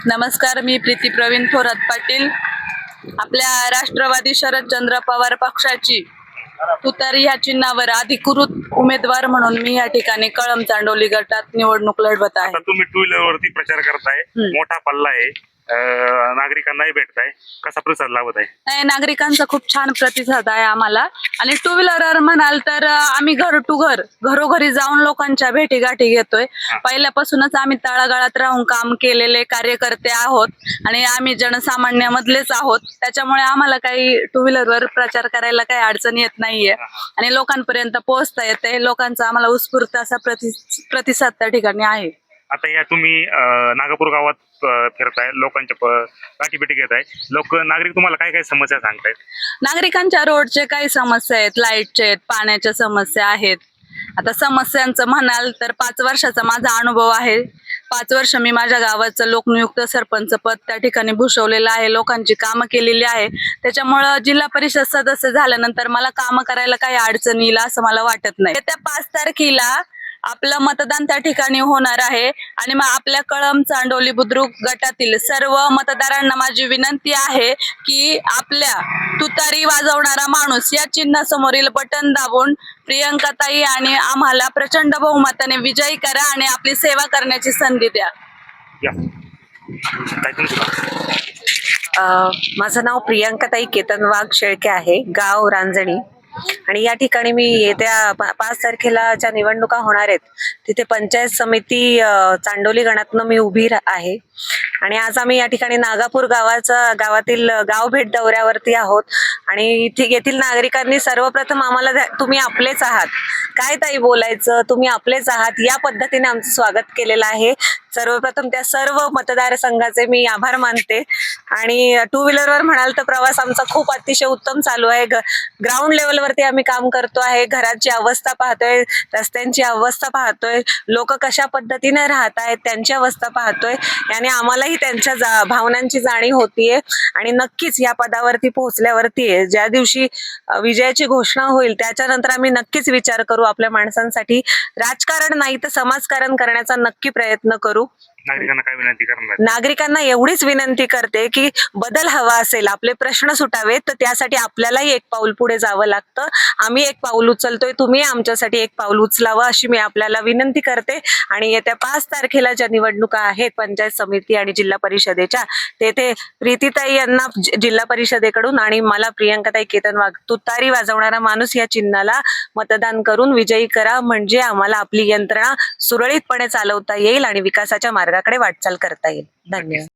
नमस्कार, मी प्रीती प्रवीण थोरात पाटील. आपल्या राष्ट्रवादी शरदचंद्र पवार पक्षाची तुतारी ह्या चिन्हावर अधिकृत उमेदवार म्हणून मी या ठिकाणी कळंब चांडोली गटात निवडणूक लढवत आहे. तुम्ही टू व्हीलर वरती प्रचार करताय, मोठा पल्ला आहे, नागरिकांनाही भेटताय, कसा प्रतिसाद लावत आहे? नाही, नागरिकांचा खूप छान प्रतिसाद आहे आम्हाला. आणि टू व्हीलरवर म्हणाल तर आम्ही घर टू घर घरोघरी जाऊन लोकांच्या भेटी गाठी घेतोय. पहिल्यापासूनच आम्ही तळागाळात राहून काम केलेले कार्यकर्ते आहोत आणि आम्ही जनसामान्यामधलेच आहोत. त्याच्यामुळे आम्हाला काही टू व्हीलरवर प्रचार करायला काही अडचण येत नाहीये आणि लोकांपर्यंत पोहोचता येते. लोकांचा आम्हाला उत्स्फूर्त असा प्रतिसाद त्या ठिकाणी आहे. आता या तुम्ही नागपूर गावात फिरताय, लोकांच्या गाठीभेटी घेताय, नागरिक तुम्हाला काय काय समस्या सांगतायत? नागरिकांच्या रोडचे काही समस्या आहेत, लाईटचे आहेत, पाण्याच्या समस्या आहेत. आता समस्यांचं म्हणाल तर 5 वर्षाचा माझा अनुभव आहे. 5 वर्ष मी माझ्या गावाचं लोकनियुक्त सरपंच पद त्या ठिकाणी भूषवलेलं आहे, लोकांची कामं केलेली आहे. त्याच्यामुळं जिल्हा परिषद सदस्य झाल्यानंतर मला कामं करायला काही अडचण येईल असं मला वाटत नाही. त्या 5 तारखेला आपलं मतदान त्या ठिकाणी होणार आहे आणि मग आपल्या कळंब चांडोली बुद्रुक गटातील सर्व मतदारांना माझी विनंती आहे की आपल्या तुतारी वाजवणारा माणूस या चिन्हासमोरील बटन दाबून प्रियंकाताई आणि आम्हाला प्रचंड बहुमताने विजयी करा आणि आपली सेवा करण्याची संधी द्या. माझं नाव प्रियंकाताई केतन वाघ शेळके आहे, गाव रांजणी. आणि या ठिकाणी मी येत्या 5 तारखेला ज्या निवडणुका होणार आहेत तिथे पंचायत समिती चांडोली गणातनं मी उभी आहे. आणि आज आम्ही या ठिकाणी नागापूर गावातील गाव भेट दौऱ्यावरती आहोत. आणि इथे येथील नागरिकांनी सर्वप्रथम आम्हाला तुम्ही आपलेच आहात, काय ताई बोलायचं, तुम्ही आपलेच आहात, या पद्धतीने आमचं स्वागत केलेलं आहे. सर्वप्रथम त्या सर्व मतदारसंघाचे मी आभार मानते. आणि टू व्हीलरवर म्हणाल तर प्रवास आमचा खूप अतिशय उत्तम चालू आहे. ग्राउंड लेवलवरती आम्ही काम करतो आहे. घराची अवस्था पाहतोय, रस्त्यांची अवस्था पाहतोय, लोक कशा पद्धतीने राहत आहेत त्यांची अवस्था पाहतोय. याने आम्हालाही त्यांच्या भावनांची जाणीव होतीये. आणि नक्कीच या पदावरती पोहोचल्यावरती ज्या दिवशी विजयाची घोषणा होईल त्याच्यानंतर आम्ही नक्कीच विचार करू, आपल्या माणसांसाठी राजकारण नाही तर समाजकारण करण्याचा नक्की प्रयत्न करू. नागरिकांना काय विनंती करणार? नागरिकांना एवढीच विनंती करते की बदल हवा असेल, आपले प्रश्न सुटावेत, तर त्यासाठी आपल्यालाही एक पाऊल पुढे जावं लागतं. आम्ही एक पाऊल उचलतोय, तुम्ही आमच्यासाठी एक पाऊल उचलावं अशी मी आपल्याला विनंती करते. आणि येत्या 5 तारखेला ज्या निवडणुका आहेत पंचायत समिती आणि जिल्हा परिषदेच्या, तेथे प्रीतीताई यांना जिल्हा परिषदेकडून आणि मला प्रियंकाताई केतन वाघ तुतारी वाजवणारा माणूस या चिन्हाला मतदान करून विजयी करा, म्हणजे आम्हाला आपली यंत्रणा सुरळीतपणे चालवता येईल आणि विकासाच्या मार्गाकडे वाटचाल करता येईल. धन्यवाद.